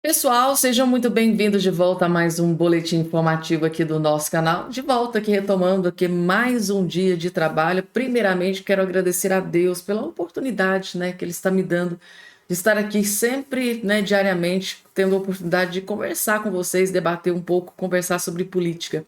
Pessoal, sejam muito bem-vindos de volta a mais um boletim informativo aqui do nosso canal. De volta aqui, retomando aqui mais um dia de trabalho. Primeiramente, quero agradecer a Deus pela oportunidade, que Ele está me dando de estar aqui sempre, diariamente, tendo a oportunidade de conversar com vocês, debater um pouco, conversar sobre política.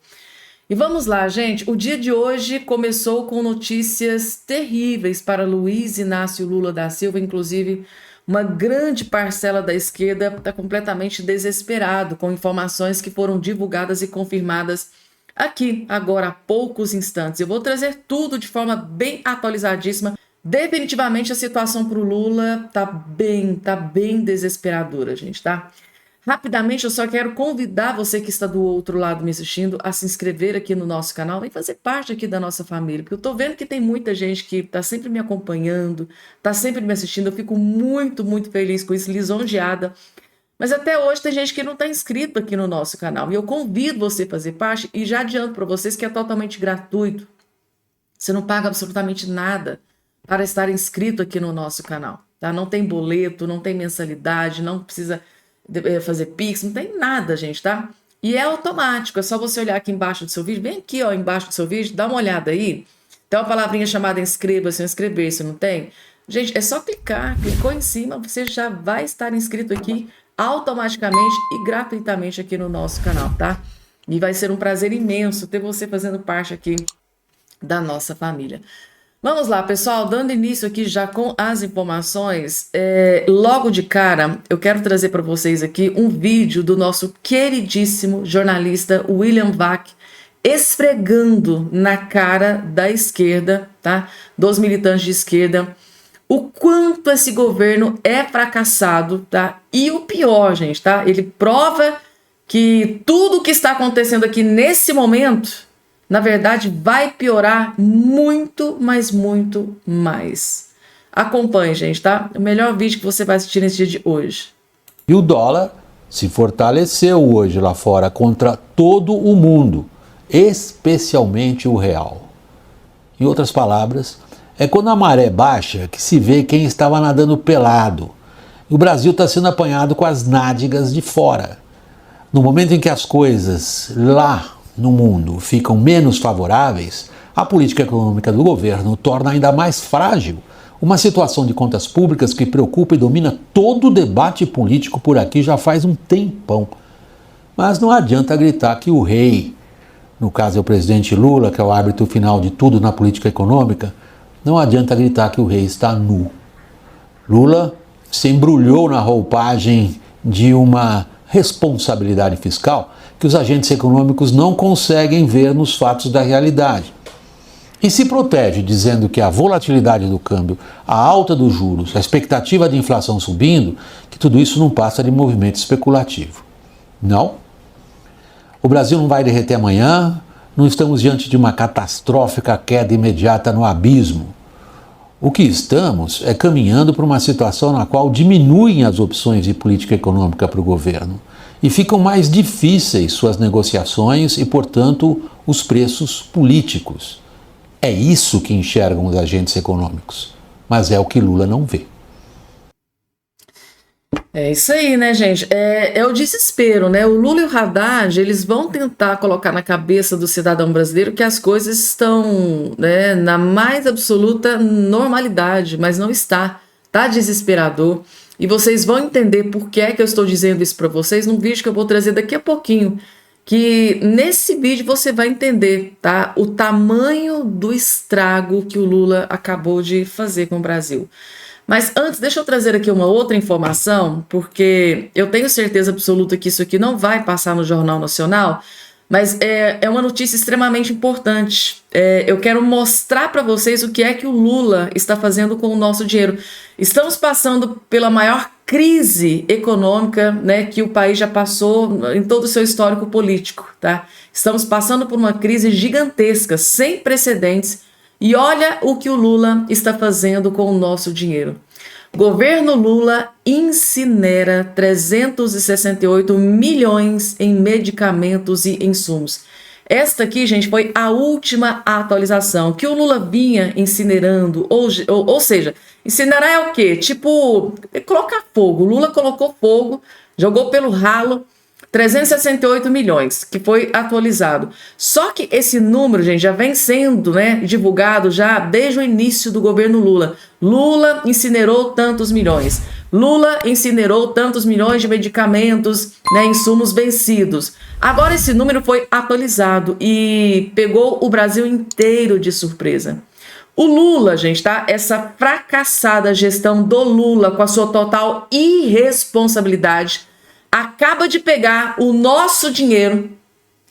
E vamos lá, gente. O dia de hoje começou com notícias terríveis para Luiz Inácio Lula da Silva, inclusive uma grande parcela da esquerda está completamente desesperado com informações que foram divulgadas e confirmadas aqui, agora há poucos instantes. Eu vou trazer tudo de forma bem atualizadíssima. Definitivamente a situação para o Lula tá bem desesperadora, gente, tá? Rapidamente, eu só quero convidar você que está do outro lado me assistindo a se inscrever aqui no nosso canal e fazer parte aqui da nossa família, porque eu tô vendo que tem muita gente que tá sempre me acompanhando, tá sempre me assistindo, eu fico muito feliz com isso, lisonjeada. Mas até hoje tem gente que não está inscrito aqui no nosso canal e eu convido você a fazer parte e já adianto para vocês que é totalmente gratuito. Você não paga absolutamente nada para estar inscrito aqui no nosso canal, tá? Não tem boleto, não tem mensalidade, não precisa fazer Pix, não tem nada, gente, tá? E é automático, é só você olhar aqui embaixo do seu vídeo, bem aqui, ó, embaixo do seu vídeo, dá uma olhada aí. Tem uma palavrinha chamada inscreva-se, inscrever-se, não tem? Gente, é só clicar, clicou em cima, você já vai estar inscrito aqui automaticamente e gratuitamente aqui no nosso canal, tá? E vai ser um prazer imenso ter você fazendo parte aqui da nossa família. Vamos lá, pessoal, dando início aqui já com as informações, logo de cara eu quero trazer para vocês aqui um vídeo do nosso queridíssimo jornalista William Vac esfregando na cara da esquerda, tá? Dos militantes de esquerda, o quanto esse governo é fracassado, tá? E o pior, gente, tá? Ele prova que tudo o que está acontecendo aqui nesse momento na verdade, vai piorar muito, mas muito mais. Acompanhe, gente, tá? O melhor vídeo que você vai assistir nesse dia de hoje. E o dólar se fortaleceu hoje lá fora contra todo o mundo, especialmente o real. Em outras palavras, é quando a maré baixa que se vê quem estava nadando pelado. E o Brasil está sendo apanhado com as nádegas de fora. No momento em que as coisas lá no mundo ficam menos favoráveis, a política econômica do governo torna ainda mais frágil uma situação de contas públicas que preocupa e domina todo o debate político por aqui já faz um tempão. Mas não adianta gritar que o rei, no caso é o presidente Lula, que é o árbitro final de tudo na política econômica, não adianta gritar que o rei está nu. Lula se embrulhou na roupagem de uma responsabilidade fiscal que os agentes econômicos não conseguem ver nos fatos da realidade. E se protege dizendo que a volatilidade do câmbio, a alta dos juros, a expectativa de inflação subindo, que tudo isso não passa de movimento especulativo. Não. O Brasil não vai derreter amanhã, não estamos diante de uma catastrófica queda imediata no abismo. O que estamos é caminhando para uma situação na qual diminuem as opções de política econômica para o governo e ficam mais difíceis suas negociações e, portanto, os preços políticos. É isso que enxergam os agentes econômicos, mas é o que Lula não vê. É isso aí, né, gente? É o desespero, né? O Lula e o Haddad, eles vão tentar colocar na cabeça do cidadão brasileiro que as coisas estão, né, na mais absoluta normalidade, mas não está. Tá desesperador. E vocês vão entender por que é que eu estou dizendo isso para vocês num vídeo que eu vou trazer daqui a pouquinho. Que nesse vídeo você vai entender, tá? O tamanho do estrago que o Lula acabou de fazer com o Brasil. Mas antes, deixa eu trazer aqui uma outra informação, porque eu tenho certeza absoluta que isso aqui não vai passar no Jornal Nacional, mas é uma notícia extremamente importante. Eu quero mostrar para vocês o que é que o Lula está fazendo com o nosso dinheiro. Estamos passando pela maior crise econômica, né, que o país já passou em todo o seu histórico político, tá? Estamos passando por uma crise gigantesca, sem precedentes, e olha o que o Lula está fazendo com o nosso dinheiro. Governo Lula incinera 368 milhões em medicamentos e insumos. Esta aqui, gente, foi a última atualização que o Lula vinha incinerando, ou seja, incinerar é o quê? Tipo, colocar fogo. O Lula colocou fogo, jogou pelo ralo 368 milhões, que foi atualizado. Só que esse número, gente, já vem sendo, né, divulgado já desde o início do governo Lula. Lula incinerou tantos milhões. Lula incinerou tantos milhões de medicamentos, né, insumos vencidos. Agora esse número foi atualizado e pegou o Brasil inteiro de surpresa. O Lula, gente, tá? Essa fracassada gestão do Lula com a sua total irresponsabilidade acaba de pegar o nosso dinheiro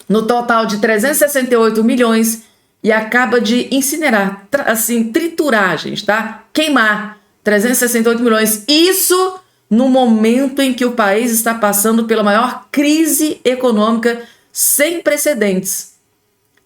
no total de 368 milhões e acaba de incinerar, assim, triturar, gente, tá? Queimar 368 milhões. Isso no momento em que o país está passando pela maior crise econômica sem precedentes.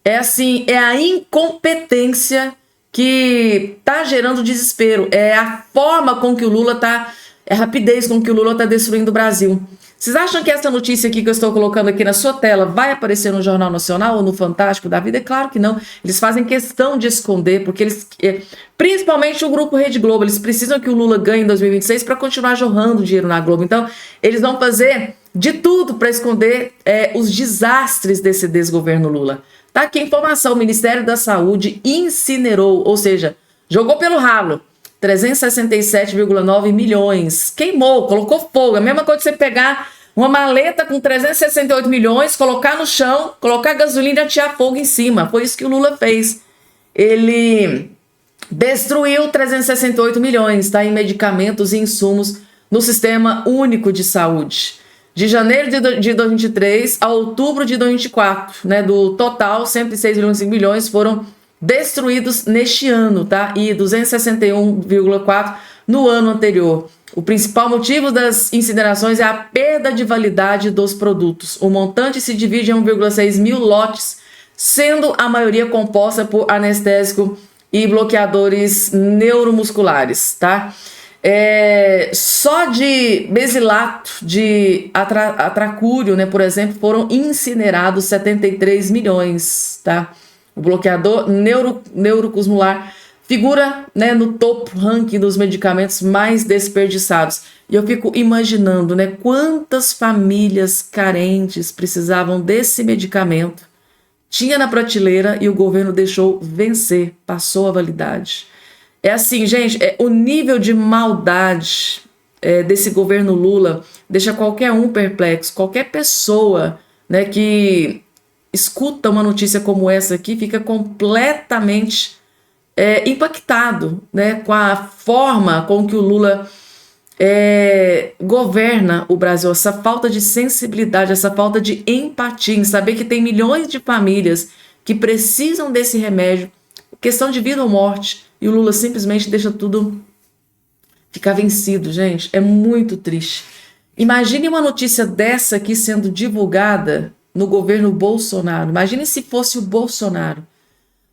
É assim, é a incompetência que está gerando desespero. É a forma com que o Lula está, é a rapidez com que o Lula está destruindo o Brasil. Vocês acham que essa notícia aqui que eu estou colocando aqui na sua tela vai aparecer no Jornal Nacional ou no Fantástico da Vida? É claro que não. Eles fazem questão de esconder, porque eles, principalmente o Grupo Rede Globo, eles precisam que o Lula ganhe em 2026 para continuar jorrando dinheiro na Globo. Então, eles vão fazer de tudo para esconder os desastres desse desgoverno Lula. Tá aqui a informação: o Ministério da Saúde incinerou, ou seja, jogou pelo ralo 367,9 milhões. Queimou, colocou fogo. A mesma coisa que você pegar uma maleta com 368 milhões, colocar no chão, colocar gasolina e atirar fogo em cima. Foi isso que o Lula fez. Ele destruiu 368 milhões, tá, em medicamentos e insumos no Sistema Único de Saúde. De janeiro de 2023 a outubro de 2024, né, do total, 106,5 milhões foram destruídos neste ano, tá? E 261,4 no ano anterior. O principal motivo das incinerações é a perda de validade dos produtos. O montante se divide em 1,6 mil lotes, sendo a maioria composta por anestésico e bloqueadores neuromusculares, tá? Só de basilato, de atracúrio, né, por exemplo, foram incinerados 73 milhões, tá? O bloqueador neurocosmolar figura, né, no topo ranking dos medicamentos mais desperdiçados. E eu fico imaginando, né, quantas famílias carentes precisavam desse medicamento. Tinha na prateleira e o governo deixou vencer, passou a validade. É assim, gente, o nível de maldade desse governo Lula deixa qualquer um perplexo. Qualquer pessoa, né, que escuta uma notícia como essa aqui fica completamente impactado, né, com a forma com que o Lula governa o Brasil, essa falta de sensibilidade, essa falta de empatia, em saber que tem milhões de famílias que precisam desse remédio, questão de vida ou morte, e o Lula simplesmente deixa tudo ficar vencido, gente. É muito triste. Imagine uma notícia dessa aqui sendo divulgada no governo Bolsonaro. Imagine se fosse o Bolsonaro.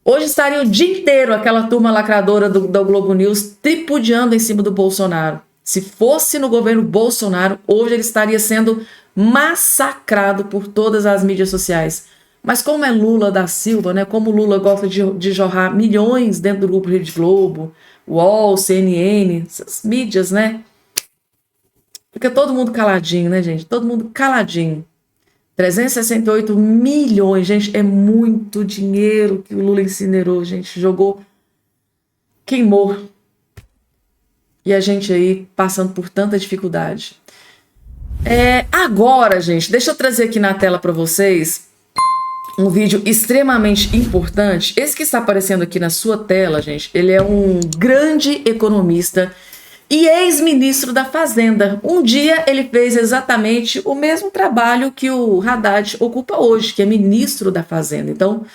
Hoje estaria o dia inteiro aquela turma lacradora do Globo News tripudiando em cima do Bolsonaro. Se fosse no governo Bolsonaro, hoje ele estaria sendo massacrado por todas as mídias sociais. Mas como é Lula da Silva, né? Como Lula gosta de jorrar milhões dentro do Grupo Rede Globo, UOL, CNN, essas mídias, né? Fica todo mundo caladinho, né, gente? Todo mundo caladinho. 368 milhões, gente, é muito dinheiro que o Lula incinerou, gente. Jogou, queimou. E a gente aí passando por tanta dificuldade. Agora, gente, deixa eu trazer aqui na tela para vocês um vídeo extremamente importante. Esse que está aparecendo aqui na sua tela, gente, ele é um grande economista e ex-ministro da Fazenda. Um dia ele fez exatamente o mesmo trabalho que o Haddad ocupa hoje, que é ministro da Fazenda. Então,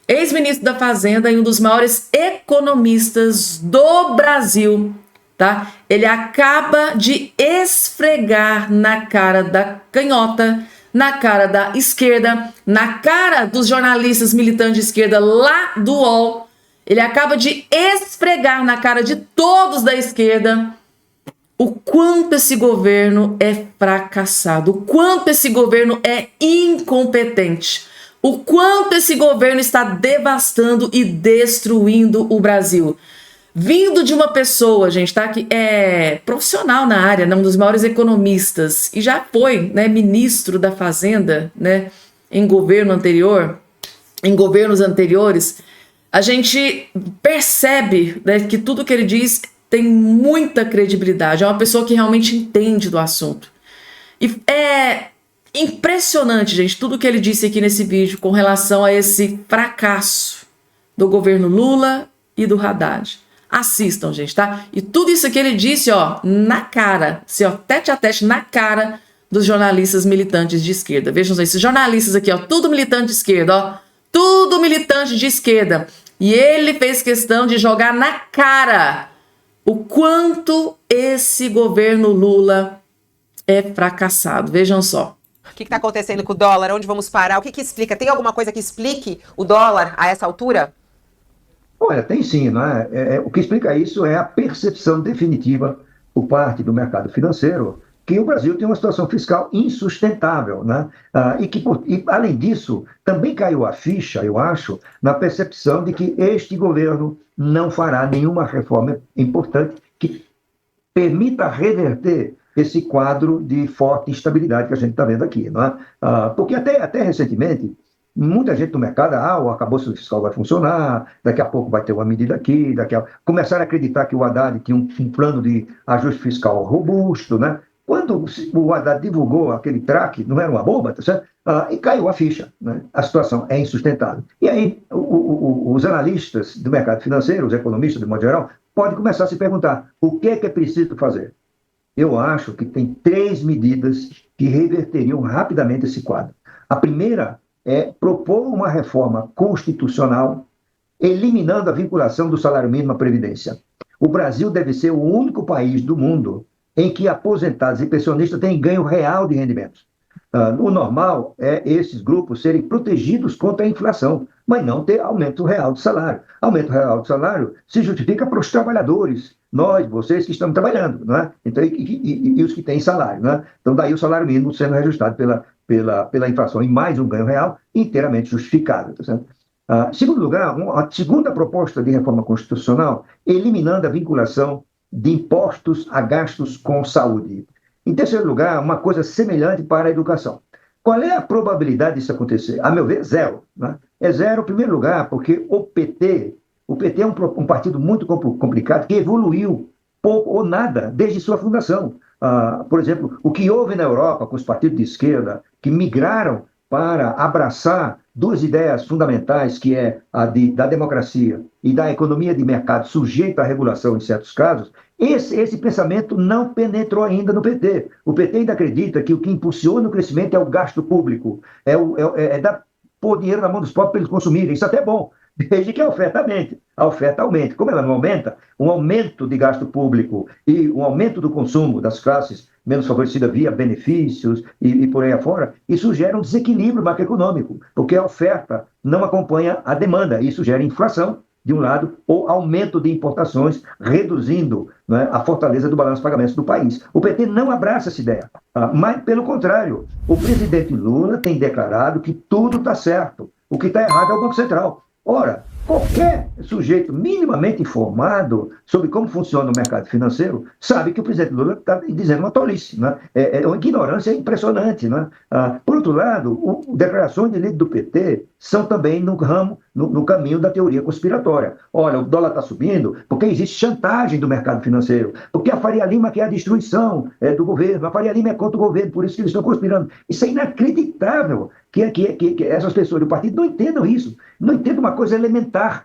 ex-ministro da Fazenda e um dos maiores economistas do Brasil, tá? Ele acaba de esfregar na cara da canhota, na cara da esquerda, na cara dos jornalistas militantes de esquerda lá do UOL. Ele acaba de esfregar na cara de todos da esquerda o quanto esse governo é fracassado, o quanto esse governo é incompetente. O quanto esse governo está devastando e destruindo o Brasil. Vindo de uma pessoa, gente, tá? Que é profissional na área, né? Um dos maiores economistas, e já foi, né, ministro da Fazenda, né, em governos anteriores, a gente percebe, né, que tudo que ele diz tem muita credibilidade. É uma pessoa que realmente entende do assunto. E é impressionante, gente, tudo que ele disse aqui nesse vídeo com relação a esse fracasso do governo Lula e do Haddad. Assistam, gente, tá? E tudo isso aqui ele disse, ó, na cara, assim, ó, tete a tete, na cara dos jornalistas militantes de esquerda. Vejam só, esses jornalistas aqui, ó, tudo militante de esquerda, ó, tudo militante de esquerda. E ele fez questão de jogar na cara o quanto esse governo Lula é fracassado. Vejam só. O que está acontecendo com o dólar? Onde vamos parar? O que explica? Tem alguma coisa que explique o dólar a essa altura? Olha, tem sim, não é? O que explica isso é a percepção definitiva por parte do mercado financeiro que o Brasil tem uma situação fiscal insustentável, né? E, além disso, também caiu a ficha, eu acho, na percepção de que este governo não fará nenhuma reforma importante que permita reverter esse quadro de forte instabilidade que a gente está vendo aqui, não é? Porque até recentemente, muita gente no mercado, o arcabouço fiscal vai funcionar, daqui a pouco vai ter uma medida aqui, começaram a acreditar que o Haddad tinha um plano de ajuste fiscal robusto, né? Quando o Haddad divulgou aquele traque, não era uma bomba, tá certo? E caiu a ficha, né? A situação é insustentável. E aí, os analistas do mercado financeiro, os economistas, de modo geral, podem começar a se perguntar, o que é preciso fazer? Eu acho que tem 3 medidas que reverteriam rapidamente esse quadro. A primeira é propor uma reforma constitucional, eliminando a vinculação do salário mínimo à Previdência. O Brasil deve ser o único país do mundo em que aposentados e pensionistas têm ganho real de rendimentos. O normal é esses grupos serem protegidos contra a inflação, mas não ter aumento real de salário. Aumento real de salário se justifica para os trabalhadores, nós, vocês que estamos trabalhando, não é? Então, e os que têm salário, não é? Então, daí o salário mínimo sendo reajustado pela inflação e mais um ganho real inteiramente justificado. Tá certo? Segundo lugar, a segunda proposta de reforma constitucional, eliminando a vinculação de impostos a gastos com saúde. Em terceiro lugar, uma coisa semelhante para a educação. Qual é a probabilidade disso acontecer? A meu ver, zero. Né? É zero, em primeiro lugar, porque o PT é um partido muito complicado que evoluiu pouco ou nada desde sua fundação. Por exemplo, o que houve na Europa com os partidos de esquerda que migraram para abraçar 2 ideias fundamentais, que é da democracia e da economia de mercado sujeita à regulação em certos casos, esse pensamento não penetrou ainda no PT. O PT ainda acredita que o que impulsiona o crescimento é o gasto público, pôr dinheiro na mão dos pobres para eles consumirem. Isso até é bom, desde que a oferta aumente. Como ela não aumenta, um aumento de gasto público e um aumento do consumo das classes menos favorecidas via benefícios e por aí afora, isso gera um desequilíbrio macroeconômico, porque a oferta não acompanha a demanda. Isso gera inflação, de um lado, ou aumento de importações, reduzindo, né, a fortaleza do balanço de pagamentos do país. O PT não abraça essa ideia, mas, pelo contrário, o presidente Lula tem declarado que tudo está certo, o que está errado é o Banco Central. Ora, qualquer sujeito minimamente informado sobre como funciona o mercado financeiro sabe que o presidente Lula está dizendo uma tolice, né? É uma ignorância impressionante. Né? Por outro lado, declarações de líder do PT são também no caminho da teoria conspiratória. Olha, o dólar está subindo porque existe chantagem do mercado financeiro, porque a Faria Lima quer a destruição do governo, a Faria Lima é contra o governo, por isso que eles estão conspirando. Isso é inacreditável que essas pessoas do partido não entendam isso, não entendam uma coisa elementar.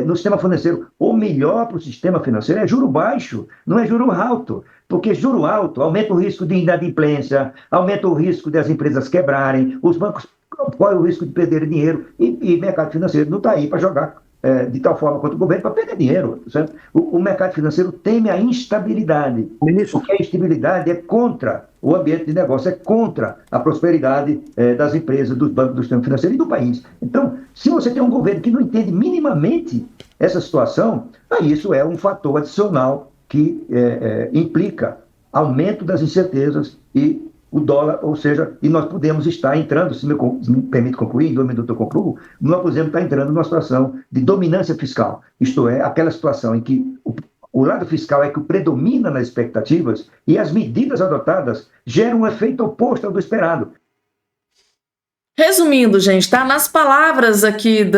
No sistema financeiro, o melhor para o sistema financeiro é juro baixo, não é juro alto, porque juro alto aumenta o risco de inadimplência, aumenta o risco das empresas quebrarem, os bancos correm o risco de perder dinheiro e mercado financeiro não está aí para jogar de tal forma quanto o governo para perder dinheiro. Certo? O mercado financeiro teme a instabilidade, porque a instabilidade é contra o ambiente de negócio, é contra a prosperidade das empresas, dos bancos, do sistema financeiro e do país. Então, se você tem um governo que não entende minimamente essa situação, aí isso é um fator adicional que implica aumento das incertezas e o dólar, ou seja, e nós podemos estar entrando, se me permite concluir, em 2 minutos eu concluo, nós podemos estar entrando numa situação de dominância fiscal, isto é, aquela situação em que o lado fiscal é que predomina nas expectativas e as medidas adotadas geram um efeito oposto ao do esperado. Resumindo, gente, tá nas palavras aqui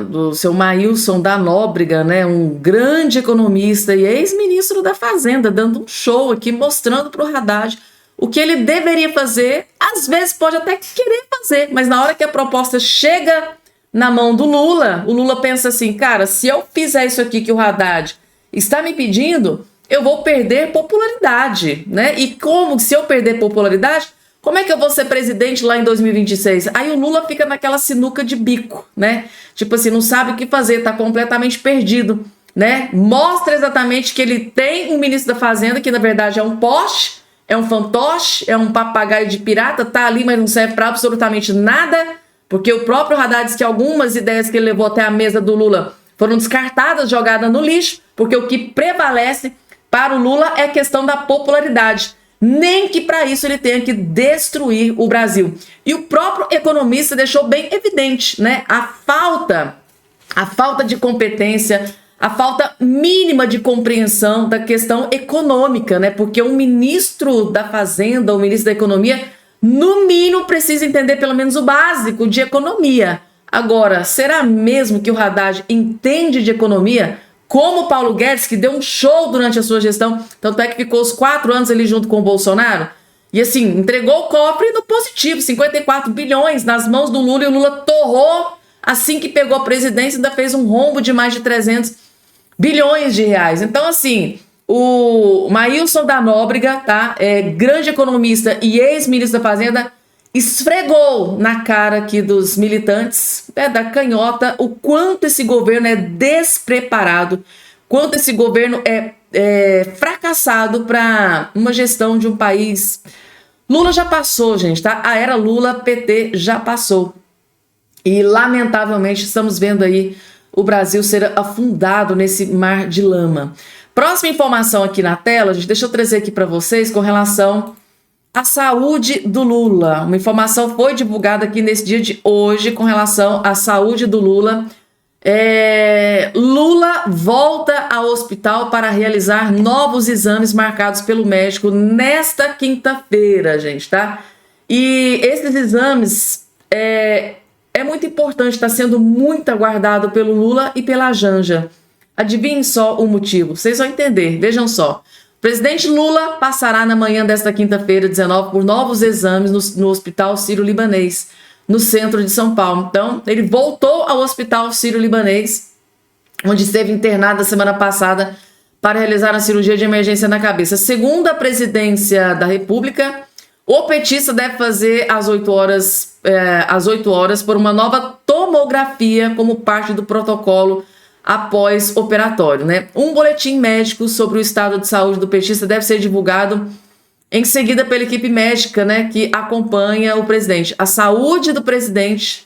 do seu Maílson da Nóbrega, né, um grande economista e ex-ministro da Fazenda, dando um show aqui, mostrando para o Haddad o que ele deveria fazer, às vezes pode até querer fazer, mas na hora que a proposta chega na mão do Lula, o Lula pensa assim, cara, se eu fizer isso aqui que o Haddad está me pedindo, eu vou perder popularidade, né? E como, se eu perder popularidade, como é que eu vou ser presidente lá em 2026? Aí o Lula fica naquela sinuca de bico, né? Tipo assim, não sabe o que fazer, tá completamente perdido, né? Mostra exatamente que ele tem um ministro da Fazenda que na verdade é um poste, é um fantoche, é um papagaio de pirata, tá ali, mas não serve para absolutamente nada, porque o próprio Haddad diz que algumas ideias que ele levou até a mesa do Lula foram descartadas, jogadas no lixo, porque o que prevalece para o Lula é a questão da popularidade. Nem que para isso ele tenha que destruir o Brasil. E o próprio economista deixou bem evidente, né, a falta de competência, a falta mínima de compreensão da questão econômica, né? Porque o ministro da Fazenda, o ministro da Economia, no mínimo precisa entender pelo menos o básico de economia. Agora, será mesmo que o Haddad entende de economia? Como o Paulo Guedes, que deu um show durante a sua gestão, tanto é que ficou os 4 anos ali junto com o Bolsonaro, e assim, entregou o cofre no positivo, 54 bilhões nas mãos do Lula, e o Lula torrou assim que pegou a presidência, ainda fez um rombo de mais de 300 bilhões de reais. Então, assim, o Maílson da Nóbrega, tá? Grande economista e ex-ministro da Fazenda, esfregou na cara aqui dos militantes, da canhota, o quanto esse governo é despreparado, quanto esse governo é fracassado para uma gestão de um país. Lula já passou, gente, tá? A era Lula, PT já passou. E, lamentavelmente, estamos vendo aí o Brasil ser afundado nesse mar de lama. Próxima informação aqui na tela, gente, deixa eu trazer aqui para vocês com relação à saúde do Lula. Uma informação foi divulgada aqui nesse dia de hoje com relação à saúde do Lula. Lula volta ao hospital para realizar novos exames marcados pelo médico nesta quinta-feira, gente, tá? E esses exames é muito importante, está sendo muito aguardado pelo Lula e pela Janja. Adivinhem só o motivo, vocês vão entender, vejam só. O presidente Lula passará na manhã desta quinta-feira, 19, por novos exames no Hospital Sírio-Libanês, no centro de São Paulo. Então, ele voltou ao Hospital Sírio-Libanês, onde esteve internado a semana passada para realizar a cirurgia de emergência na cabeça. Segundo a presidência da República, o petista deve fazer às 8 horas por uma nova tomografia como parte do protocolo após operatório, né? Um boletim médico sobre o estado de saúde do petista deve ser divulgado em seguida pela equipe médica, né, que acompanha o presidente. A saúde do presidente,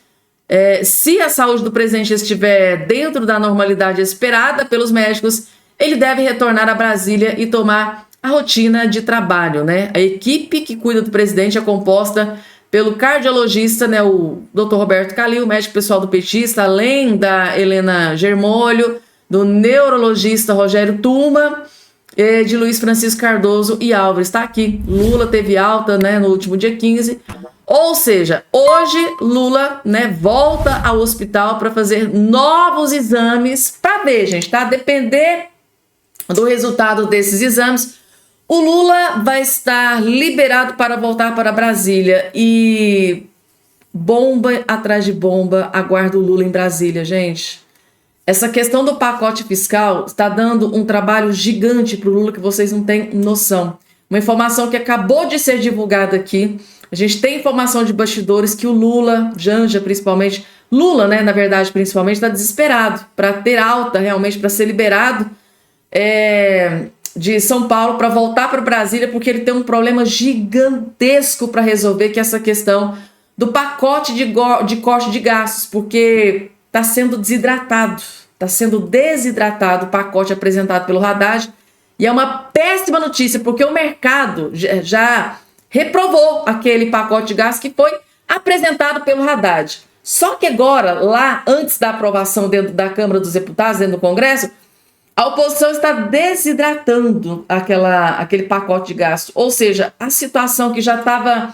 se a saúde do presidente estiver dentro da normalidade esperada pelos médicos, ele deve retornar a Brasília e tomar a rotina de trabalho, né? A equipe que cuida do presidente é composta pelo cardiologista, né, o Dr. Roberto Calil, médico pessoal do petista, além da Helena Germolho, do neurologista Rogério Tuma, de Luiz Francisco Cardoso e Álvares. Está aqui. Lula teve alta, né, no último dia 15. Ou seja, hoje Lula, né, volta ao hospital para fazer novos exames para ver, gente, tá? Depender do resultado desses exames, o Lula vai estar liberado para voltar para Brasília. E bomba atrás de bomba aguarda o Lula em Brasília, gente. Essa questão do pacote fiscal está dando um trabalho gigante para o Lula que vocês não têm noção. Uma informação que acabou de ser divulgada aqui. A gente tem informação de bastidores que o Lula, Janja principalmente, Lula, né, na verdade, principalmente, está desesperado para ter alta realmente, para ser liberado de São Paulo para voltar para Brasília, porque ele tem um problema gigantesco para resolver, que é essa questão do pacote de corte de gastos, porque está sendo desidratado o pacote apresentado pelo Haddad, e é uma péssima notícia, porque o mercado já reprovou aquele pacote de gasto que foi apresentado pelo Haddad. Só que agora, lá, antes da aprovação dentro da Câmara dos Deputados, dentro do Congresso, a oposição está desidratando aquele pacote de gasto. Ou seja, a situação que já estava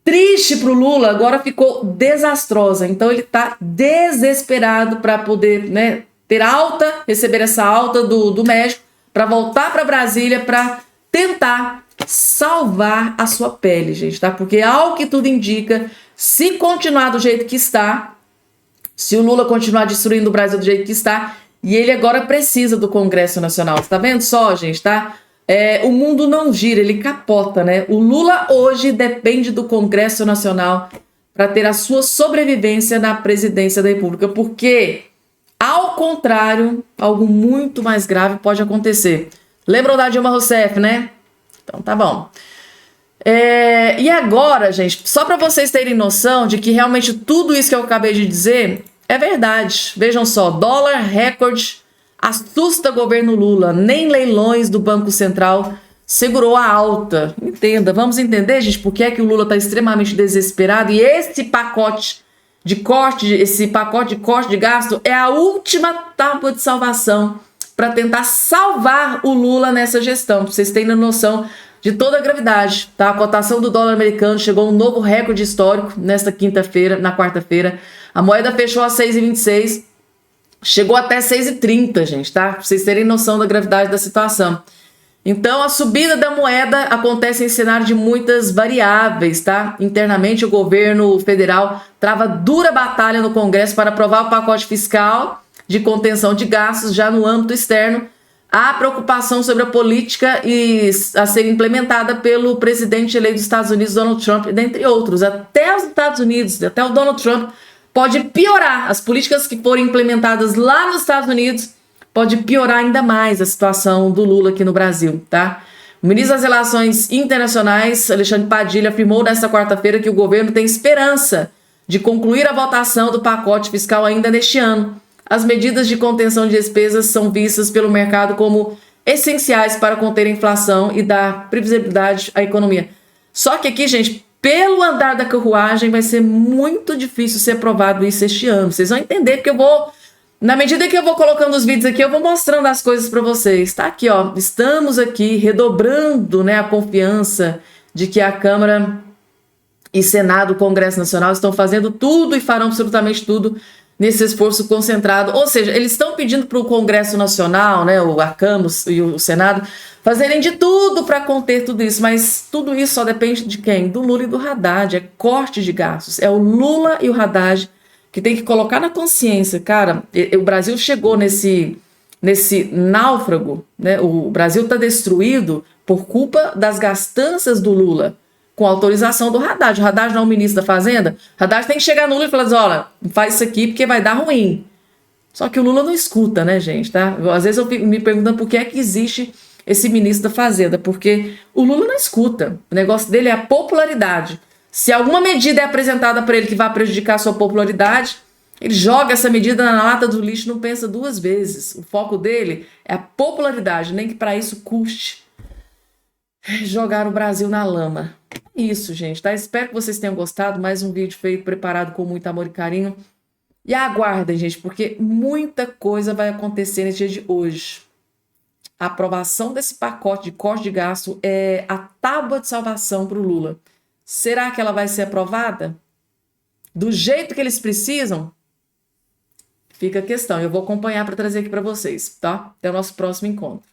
triste para o Lula, agora ficou desastrosa. Então ele está desesperado para poder, né, ter alta, receber essa alta do México, para voltar para Brasília, para tentar salvar a sua pele, gente, tá? Porque ao que tudo indica, se continuar do jeito que está, se o Lula continuar destruindo o Brasil do jeito que está, e ele agora precisa do Congresso Nacional. Tá vendo só, gente, tá? O mundo não gira, ele capota, né? O Lula hoje depende do Congresso Nacional para ter a sua sobrevivência na presidência da República, porque, ao contrário, algo muito mais grave pode acontecer. Lembram da Dilma Rousseff, né? Então tá bom. E agora, gente, só para vocês terem noção de que realmente tudo isso que eu acabei de dizer é verdade. Vejam só, dólar recorde assusta governo Lula. Nem leilões do Banco Central segurou a alta. Entenda, vamos entender, gente, por que é que o Lula está extremamente desesperado e esse pacote de corte de gasto é a última tábua de salvação para tentar salvar o Lula nessa gestão, para vocês terem noção de toda a gravidade, tá? A cotação do dólar americano chegou a um novo recorde histórico nesta quinta-feira, na quarta-feira. A moeda fechou a 6,26, chegou até 6,30, gente, tá? Pra vocês terem noção da gravidade da situação. Então, a subida da moeda acontece em cenário de muitas variáveis, tá? Internamente, o governo federal trava dura batalha no Congresso para aprovar o pacote fiscal de contenção de gastos. Já no âmbito externo, há preocupação sobre a política a ser implementada pelo presidente eleito dos Estados Unidos, Donald Trump, dentre outros. Até os Estados Unidos, até o Donald Trump pode piorar. As políticas que forem implementadas lá nos Estados Unidos pode piorar ainda mais a situação do Lula aqui no Brasil, tá? O ministro das Relações Internacionais, Alexandre Padilha, afirmou nesta quarta-feira que o governo tem esperança de concluir a votação do pacote fiscal ainda neste ano. As medidas de contenção de despesas são vistas pelo mercado como essenciais para conter a inflação e dar previsibilidade à economia. Só que aqui, gente, pelo andar da carruagem, vai ser muito difícil ser aprovado isso este ano. Vocês vão entender, porque na medida que eu vou colocando os vídeos aqui, eu vou mostrando as coisas para vocês. Tá aqui, ó, estamos aqui redobrando, né, a confiança de que a Câmara e Senado, o Congresso Nacional, estão fazendo tudo e farão absolutamente tudo nesse esforço concentrado. Ou seja, eles estão pedindo para o Congresso Nacional, né, a Câmara e o Senado, fazerem de tudo para conter tudo isso, mas tudo isso só depende de quem? Do Lula e do Haddad, é corte de gastos. É o Lula e o Haddad que tem que colocar na consciência, cara, o Brasil chegou nesse náufrago, né? O Brasil está destruído por culpa das gastanças do Lula, com autorização do Haddad. O Haddad não é o ministro da Fazenda. O Haddad tem que chegar no Lula e falar assim, olha, faz isso aqui porque vai dar ruim. Só que o Lula não escuta, né, gente, tá? Às vezes eu fico me perguntando por que é que existe esse ministro da Fazenda, porque o Lula não escuta. O negócio dele é a popularidade. Se alguma medida é apresentada para ele que vai prejudicar a sua popularidade, ele joga essa medida na lata do lixo e não pensa duas vezes. O foco dele é a popularidade, nem que para isso custe jogar o Brasil na lama. Isso, gente, tá? Espero que vocês tenham gostado. Mais um vídeo feito, preparado com muito amor e carinho. E aguardem, gente, porque muita coisa vai acontecer nesse dia de hoje. A aprovação desse pacote de corte de gasto é a tábua de salvação para o Lula. Será que ela vai ser aprovada do jeito que eles precisam? Fica a questão. Eu vou acompanhar para trazer aqui para vocês, tá? Até o nosso próximo encontro.